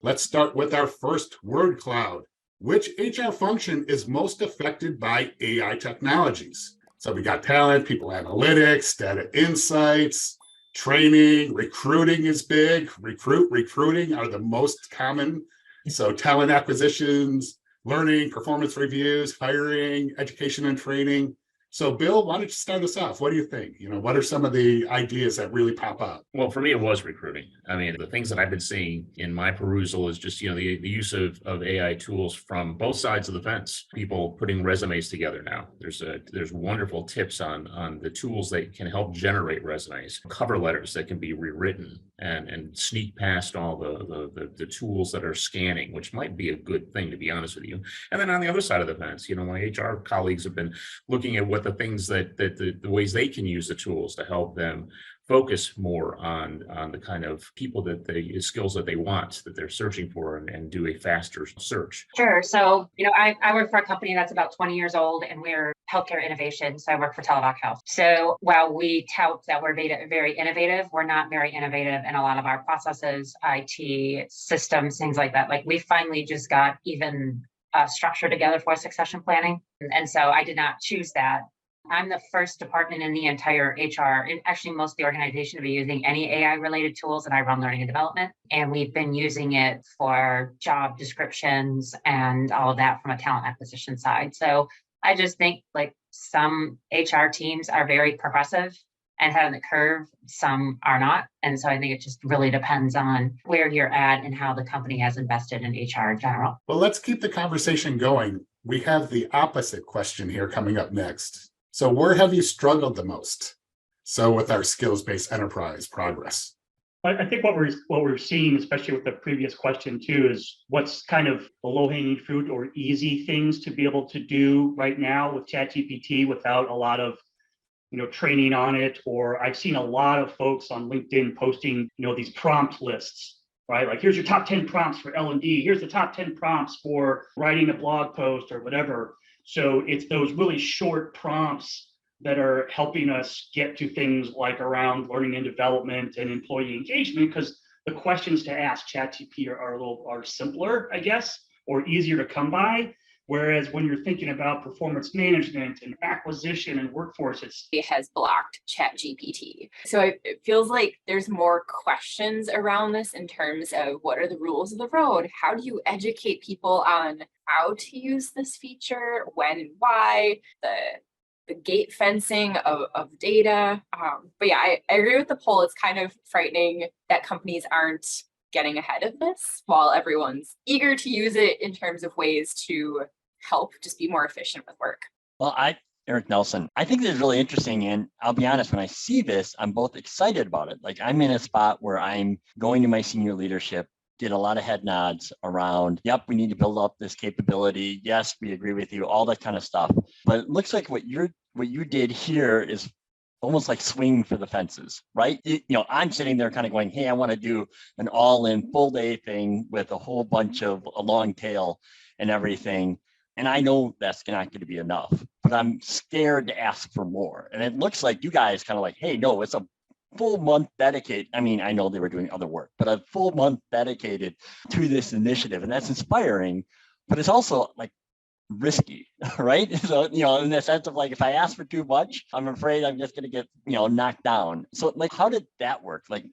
Let's start with our first word cloud. Which HR function is most affected by AI technologies? So we got talent, people analytics, data insights, training, recruiting is big. Recruiting are the most common. So talent acquisitions, learning, performance reviews, hiring, education and training. So Bill, why don't you start us off? What do you think? What are some of the ideas that really pop up? Well, for me, it was recruiting. I mean, the things that I've been seeing in my perusal is just, the use of AI tools from both sides of the fence. People putting resumes together now. There's wonderful tips on the tools that can help generate resumes, cover letters that can be rewritten and sneak past all the tools that are scanning, which might be a good thing, to be honest with you. And then on the other side of the fence, my HR colleagues have been looking at what the things that the ways they can use the tools to help them focus more on the kind of people the skills that they want, that they're searching for, and do a faster search. Sure. So, I work for a company that's about 20 years old, and we're healthcare innovation. So I work for Teladoc Health. So while we tout that we're very innovative, we're not very innovative in a lot of our processes, IT systems, things like that. Like we finally just got even structure together for succession planning. And so I did not choose that. I'm the first department in the entire HR, and actually most of the organization, to be using any AI related tools, and I run learning and development. And we've been using it for job descriptions and all of that from a talent acquisition side. So I just think like some HR teams are very progressive and ahead of the curve, some are not. And so I think it just really depends on where you're at and how the company has invested in HR in general. Well, let's keep the conversation going. We have the opposite question here coming up next. So where have you struggled the most? So with our skills-based enterprise progress. I think what we're seeing, especially with the previous question too, is what's kind of the low-hanging fruit or easy things to be able to do right now with ChatGPT without a lot of training on it. Or I've seen a lot of folks on LinkedIn posting these prompt lists, right? Like, here's your top 10 prompts for L&D. Here's the top 10 prompts for writing a blog post or whatever. So it's those really short prompts that are helping us get to things like around learning and development and employee engagement, because the questions to ask ChatGPT are simpler, I guess, or easier to come by. Whereas when you're thinking about performance management and acquisition and workforce, it has blocked ChatGPT. So it feels like there's more questions around this in terms of what are the rules of the road? How do you educate people on how to use this feature, when and why, the gate fencing of data. But yeah, I agree with the poll. It's kind of frightening that companies aren't getting ahead of this while everyone's eager to use it in terms of ways to help just be more efficient with work. Well, Eric Nelson, I think this is really interesting. And I'll be honest, when I see this, I'm both excited about it. Like, I'm in a spot where I'm going to my senior leadership, did a lot of head nods around, yep, we need to build up this capability. Yes, we agree with you, all that kind of stuff. But it looks like what you did here is almost like swinging for the fences, right? I'm sitting there kind of going, hey, I want to do an all-in full day thing with a whole bunch of a long tail and everything. And I know that's not going to be enough, but I'm scared to ask for more. And it looks like you guys kind of like, hey, no, it's a full month dedicated. I mean, I know they were doing other work, but a full month dedicated to this initiative. And that's inspiring, but it's also like risky, right? So, in the sense of like, if I ask for too much, I'm afraid I'm just going to get, knocked down. So like, how did that work? Like,